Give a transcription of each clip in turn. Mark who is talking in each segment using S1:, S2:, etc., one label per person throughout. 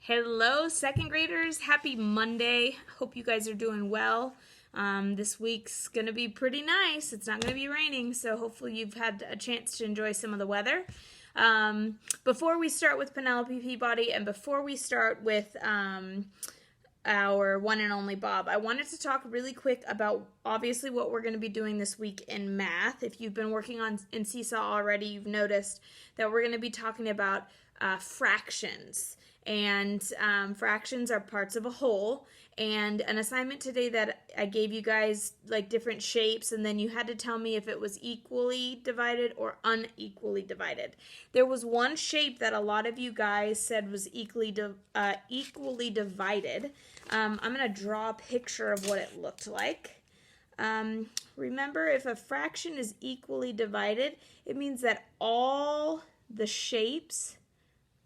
S1: Hello, second graders. Happy Monday. Hope you guys are doing well. This week's going to be pretty nice. It's not going to be raining, so hopefully you've had a chance to enjoy some of the weather. Before we start with Penelope Peabody and before we start with our one and only Bob, I wanted to talk really quick about obviously what we're going to be doing this week in math. If you've been working in Seesaw already, you've noticed that we're going to be talking about fractions. And fractions are parts of a whole. And an assignment today that I gave you guys, like different shapes, and then you had to tell me if it was equally divided or unequally divided. There was one shape that a lot of you guys said was equally divided. I'm going to draw a picture of what it looked like. Remember, if a fraction is equally divided, it means that all the shapes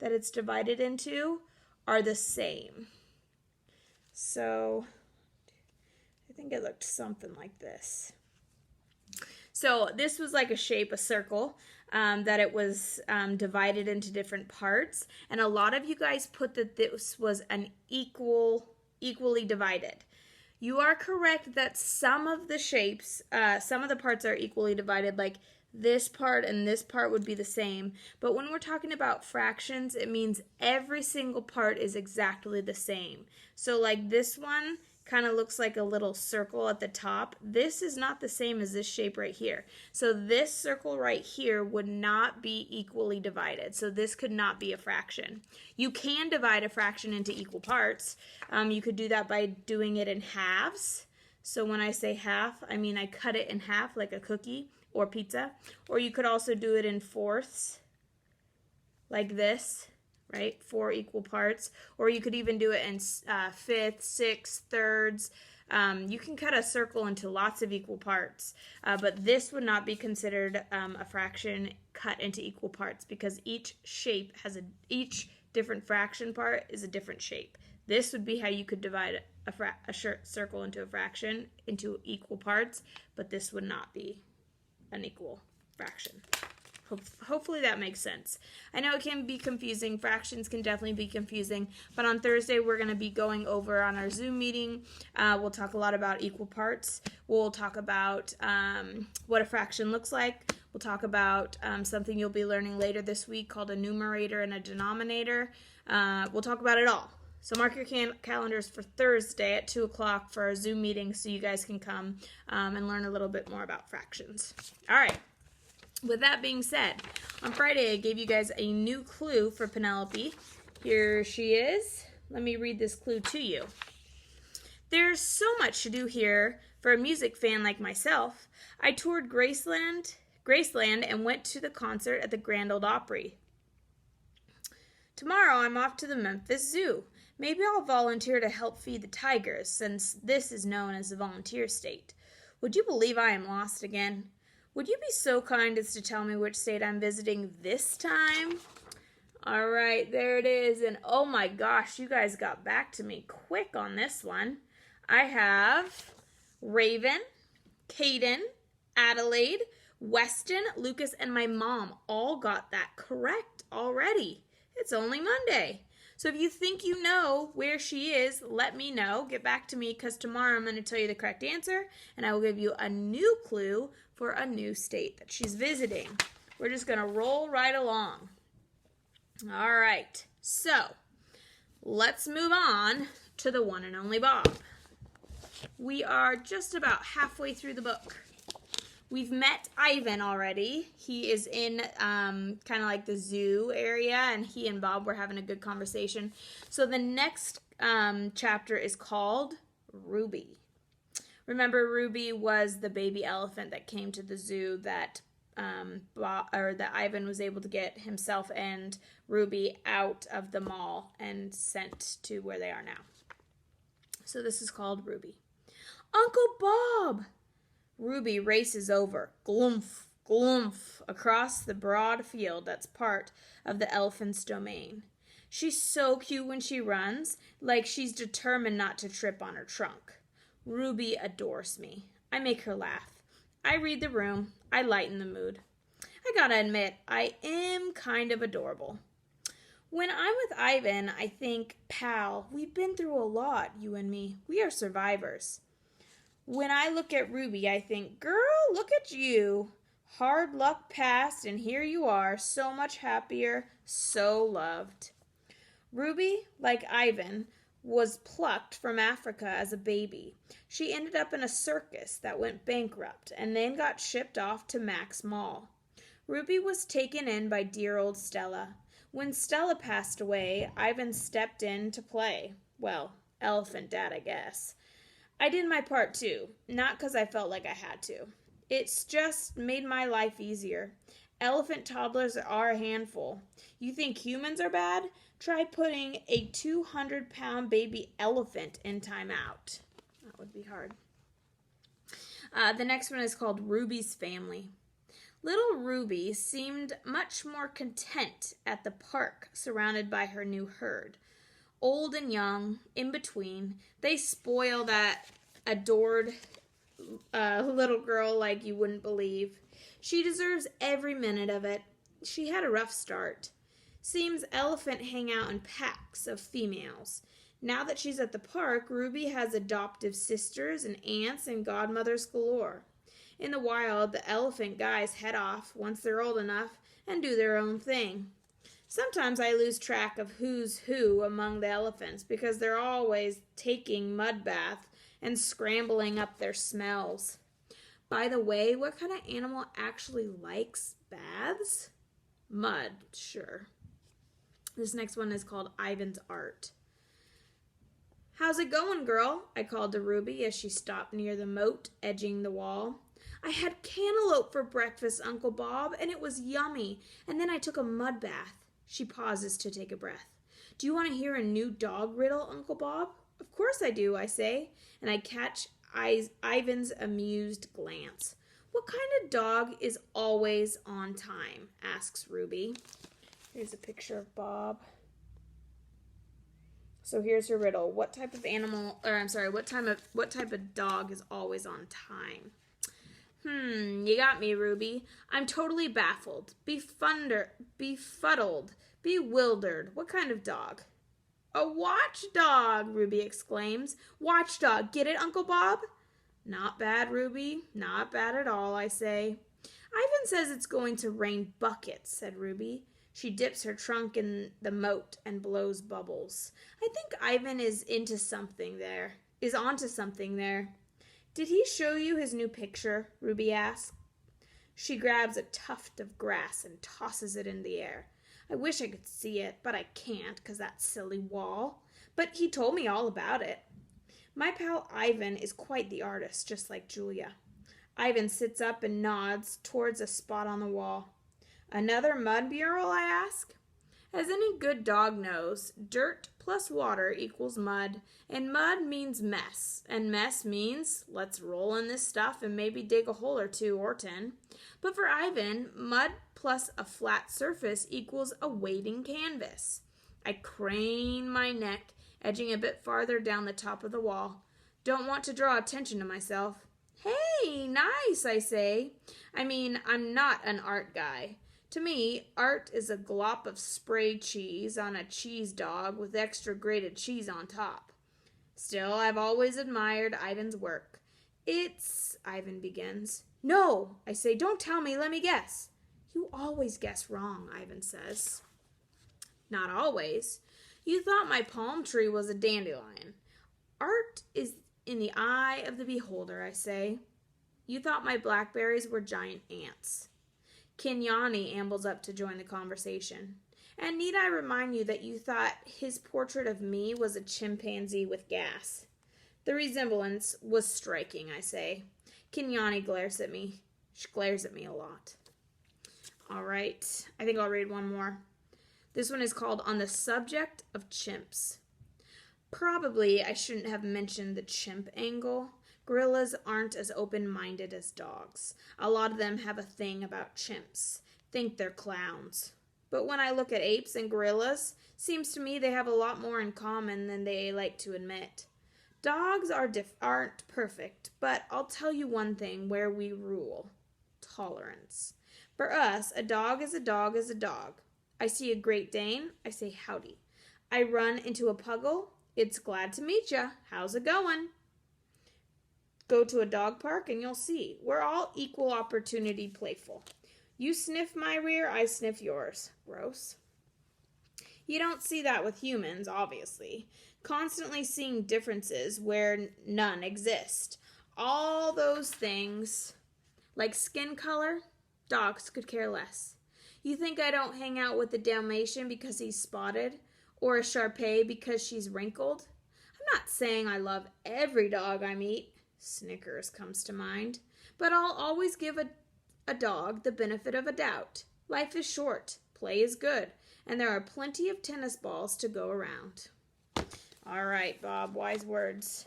S1: that it's divided into are the same. So I think it looked something like this. So this was like a shape, a circle, that it was divided into different parts. And a lot of you guys put that this was an equally divided. You are correct that some of the shapes, some of the parts are equally divided, like this part and this part would be the same. But when we're talking about fractions, it means every single part is exactly the same. So like this one kind of looks like a little circle at the top. This is not the same as this shape right here. So this circle right here would not be equally divided. So this could not be a fraction. You can divide a fraction into equal parts. You could do that by doing it in halves. So when I say half, I mean I cut it in half like a cookie or pizza. Or you could also do it in fourths, like this, right? 4 equal parts. Or you could even do it in fifths, sixths, thirds. You can cut a circle into lots of equal parts, but this would not be considered a fraction cut into equal parts because each shape has each different fraction part is a different shape. This would be how you could divide a circle into a fraction into equal parts, but this would not be an equal fraction. Hopefully that makes sense. I know it can be confusing. Fractions can definitely be confusing, but on Thursday we're going to be going over on our Zoom meeting. We'll talk a lot about equal parts. We'll talk about what a fraction looks like. We'll talk about something you'll be learning later this week called a numerator and a denominator. We'll talk about it all. So mark your calendars for Thursday at 2 o'clock for our Zoom meeting so you guys can come and learn a little bit more about fractions. All right. With that being said, on Friday I gave you guys a new clue for Penelope. Here she is. Let me read this clue to you. There's so much to do here for a music fan like myself. I toured Graceland and went to the concert at the Grand Ole Opry. Tomorrow I'm off to the Memphis Zoo. Maybe I'll volunteer to help feed the tigers, since this is known as the volunteer state. Would you believe I am lost again? Would you be so kind as to tell me which state I'm visiting this time? All right, there it is. And oh my gosh, you guys got back to me quick on this one. I have Raven, Caden, Adelaide, Weston, Lucas, and my mom all got that correct already. It's only Monday. So if you think you know where she is, let me know. Get back to me because tomorrow I'm going to tell you the correct answer and I will give you a new clue for a new state that she's visiting. We're just going to roll right along. All right. So let's move on to the one and only Bob. We are just about halfway through the book. We've met Ivan already. He is in kind of like the zoo area, and he and Bob were having a good conversation. So the next chapter is called Ruby. Remember, Ruby was the baby elephant that came to the zoo that that Ivan was able to get himself and Ruby out of the mall and sent to where they are now. So this is called Ruby. Uncle Bob! Ruby races over, gloomph, gloomph, across the broad field that's part of the elephant's domain. She's so cute when she runs, like she's determined not to trip on her trunk. Ruby adores me. I make her laugh. I read the room. I lighten the mood. I gotta admit, I am kind of adorable. When I'm with Ivan, I think, pal, we've been through a lot, you and me. We are survivors. When I look at Ruby, I think, girl, look at you. Hard luck passed, and here you are, so much happier, so loved. Ruby, like Ivan, was plucked from Africa as a baby. She ended up in a circus that went bankrupt and then got shipped off to Max Mall. Ruby was taken in by dear old Stella. When Stella passed away, Ivan stepped in to play. Well, elephant dad, I guess. I did my part too, not because I felt like I had to. It's just made my life easier. Elephant toddlers are a handful. You think humans are bad? Try putting a 200-pound baby elephant in timeout. That would be hard. The next one is called Ruby's Family. Little Ruby seemed much more content at the park, surrounded by her new herd. Old and young, in between, they spoil that adored little girl like you wouldn't believe. She deserves every minute of it. She had a rough start. Seems elephant hang out in packs of females. Now that she's at the park, Ruby has adoptive sisters and aunts and godmothers galore. In the wild, the elephant guys head off once they're old enough and do their own thing. Sometimes I lose track of who's who among the elephants because they're always taking mud baths and scrambling up their smells. By the way, what kind of animal actually likes baths? Mud, sure. This next one is called Ivan's Art. How's it going, girl? I called to Ruby as she stopped near the moat, edging the wall. I had cantaloupe for breakfast, Uncle Bob, and it was yummy. And then I took a mud bath. She pauses to take a breath. Do you want to hear a new dog riddle, Uncle Bob? Of course I do, I say, and I catch Ivan's amused glance. What kind of dog is always on time? Asks Ruby. Here's a picture of Bob. So here's her riddle. What type of dog is always on time? You got me, Ruby. I'm totally baffled, befuddled, bewildered. What kind of dog? A watchdog, Ruby exclaims. Watchdog, get it, Uncle Bob? Not bad, Ruby. Not bad at all, I say. Ivan says it's going to rain buckets, said Ruby. She dips her trunk in the moat and blows bubbles. I think Ivan is onto something there. Did he show you his new picture? Ruby asks. She grabs a tuft of grass and tosses it in the air. I wish I could see it, but I can't because that silly wall. But he told me all about it. My pal Ivan is quite the artist, just like Julia. Ivan sits up and nods towards a spot on the wall. Another mud mural, I ask? As any good dog knows, dirt plus water equals mud, and mud means mess, and mess means let's roll in this stuff and maybe dig a hole or 2 or 10. But for Ivan, mud plus a flat surface equals a waiting canvas. I crane my neck, edging a bit farther down the top of the wall. Don't want to draw attention to myself. Hey, nice, I say. I mean, I'm not an art guy. To me, art is a glop of sprayed cheese on a cheese dog with extra grated cheese on top. Still, I've always admired Ivan's work. Ivan begins. No, I say, don't tell me, let me guess. You always guess wrong, Ivan says. Not always. You thought my palm tree was a dandelion. Art is in the eye of the beholder, I say. You thought my blackberries were giant ants. Kenyani ambles up to join the conversation. And need I remind you that you thought his portrait of me was a chimpanzee with gas? The resemblance was striking, I say. Kenyani glares at me. She glares at me a lot. All right, I think I'll read one more. This one is called On the Subject of Chimps. Probably I shouldn't have mentioned the chimp angle. Gorillas aren't as open-minded as dogs. A lot of them have a thing about chimps. Think they're clowns. But when I look at apes and gorillas, seems to me they have a lot more in common than they like to admit. Dogs aren't perfect, but I'll tell you one thing where we rule. Tolerance. For us, a dog is a dog is a dog. I see a Great Dane, I say howdy. I run into a puggle, it's glad to meet ya. How's it going? Go to a dog park and you'll see. We're all equal opportunity playful. You sniff my rear, I sniff yours. Gross. You don't see that with humans, obviously. Constantly seeing differences where none exist. All those things, like skin color, dogs could care less. You think I don't hang out with a Dalmatian because he's spotted? Or a Shar Pei because she's wrinkled? I'm not saying I love every dog I meet. Snickers comes to mind. But I'll always give a dog the benefit of a doubt. Life is short. Play is good. And there are plenty of tennis balls to go around. All right, Bob, wise words.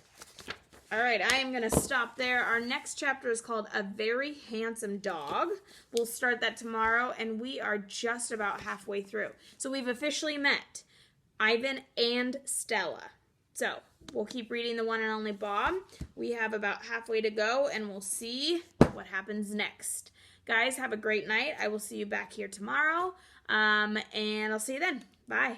S1: All right, I am going to stop there. Our next chapter is called A Very Handsome Dog. We'll start that tomorrow, and we are just about halfway through. So we've officially met Ivan and Stella. So we'll keep reading The One and Only Bob. We have about halfway to go, and we'll see what happens next. Guys, have a great night. I will see you back here tomorrow, and I'll see you then. Bye.